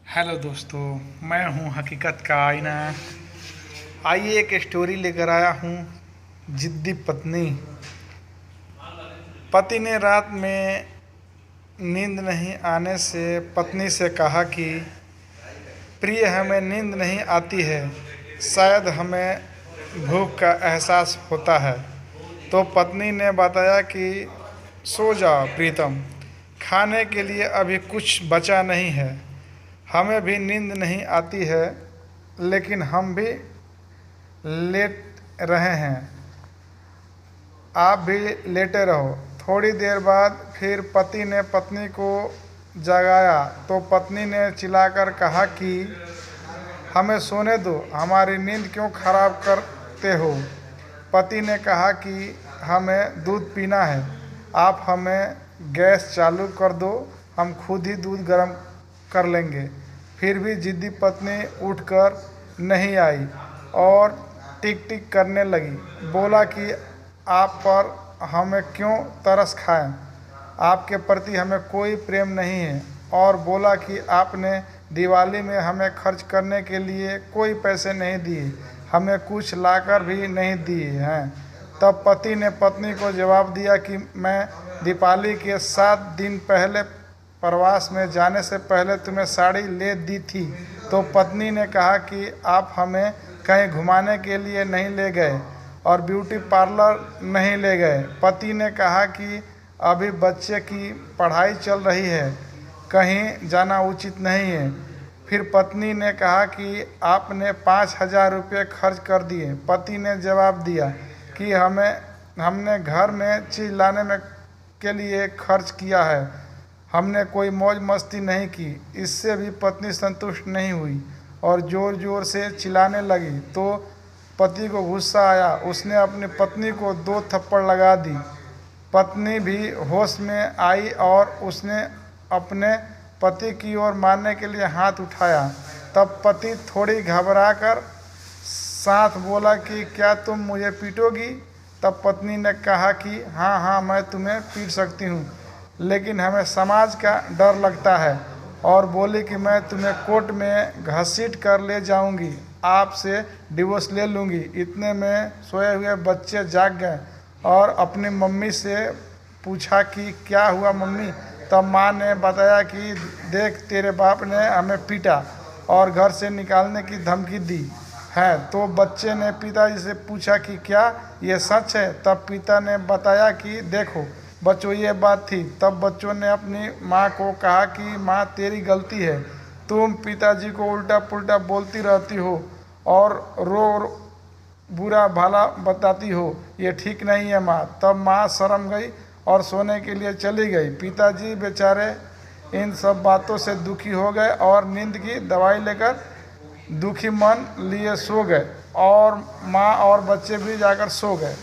Hello दोस्तों, मैं हूं हकीकत का आईना। आइए एक स्टोरी लेकर आया हूं। जिद्दी पत्नी। पति ने रात में नींद नहीं आने से पत्नी से कहा कि प्रिय, हमें नींद नहीं आती है, शायद हमें भूख का एहसास होता है। तो पत्नी ने बताया कि सो जाओ प्रीतम, खाने के लिए अभी कुछ बचा नहीं है। हमें भी नींद नहीं आती है, लेकिन हम भी लेट रहे हैं, आप भी लेटे रहो। थोड़ी देर बाद फिर पति ने पत्नी को जगाया तो पत्नी ने चिल्लाकर कहा कि हमें सोने दो, हमारी नींद क्यों खराब करते हो। पति ने कहा कि हमें दूध पीना है, आप हमें गैस चालू कर दो, हम खुद ही दूध गर्म कर लेंगे। फिर भी जिद्दी पत्नी उठकर नहीं आई और टिक टिक करने लगी। बोला कि आप पर हमें क्यों तरस खाएं, आपके प्रति हमें कोई प्रेम नहीं है। और बोला कि आपने दिवाली में हमें खर्च करने के लिए कोई पैसे नहीं दिए, हमें कुछ लाकर भी नहीं दिए हैं। तब पति ने पत्नी को जवाब दिया कि मैं दीपावली के 7 दिन पहले प्रवास में जाने से पहले तुम्हें साड़ी ले दी थी। तो पत्नी ने कहा कि आप हमें कहीं घुमाने के लिए नहीं ले गए और ब्यूटी पार्लर नहीं ले गए। पति ने कहा कि अभी बच्चे की पढ़ाई चल रही है, कहीं जाना उचित नहीं है। फिर पत्नी ने कहा कि आपने 5,000 रुपये खर्च कर दिए। पति ने जवाब दिया कि हमने घर में चीज़ लाने में के लिए खर्च किया है, हमने कोई मौज मस्ती नहीं की। इससे भी पत्नी संतुष्ट नहीं हुई और ज़ोर ज़ोर से चिल्लाने लगी। तो पति को गुस्सा आया, उसने अपनी पत्नी को 2 थप्पड़ लगा दी। पत्नी भी होश में आई और उसने अपने पति की ओर मारने के लिए हाथ उठाया। तब पति थोड़ी घबराकर साथ बोला कि क्या तुम मुझे पीटोगी। तब पत्नी ने कहा कि हाँ हाँ, मैं तुम्हें पीट सकती हूँ, लेकिन हमें समाज का डर लगता है। और बोली कि मैं तुम्हें कोर्ट में घसीट कर ले जाऊंगी, आपसे डिवोर्स ले लूँगी। इतने में सोए हुए बच्चे जाग गए और अपनी मम्मी से पूछा कि क्या हुआ मम्मी। तब माँ ने बताया कि देख, तेरे बाप ने हमें पीटा और घर से निकालने की धमकी दी है। तो बच्चे ने पिताजी से पूछा कि क्या ये सच है। तब पिता ने बताया कि देखो बच्चों, ये बात थी। तब बच्चों ने अपनी माँ को कहा कि माँ, तेरी गलती है, तुम पिताजी को उल्टा पुल्टा बोलती रहती हो और बुरा भला बताती हो, ये ठीक नहीं है माँ। तब माँ शर्म गई और सोने के लिए चली गई। पिताजी बेचारे इन सब बातों से दुखी हो गए और नींद की दवाई लेकर दुखी मन लिए सो गए और माँ और बच्चे भी जाकर सो गए।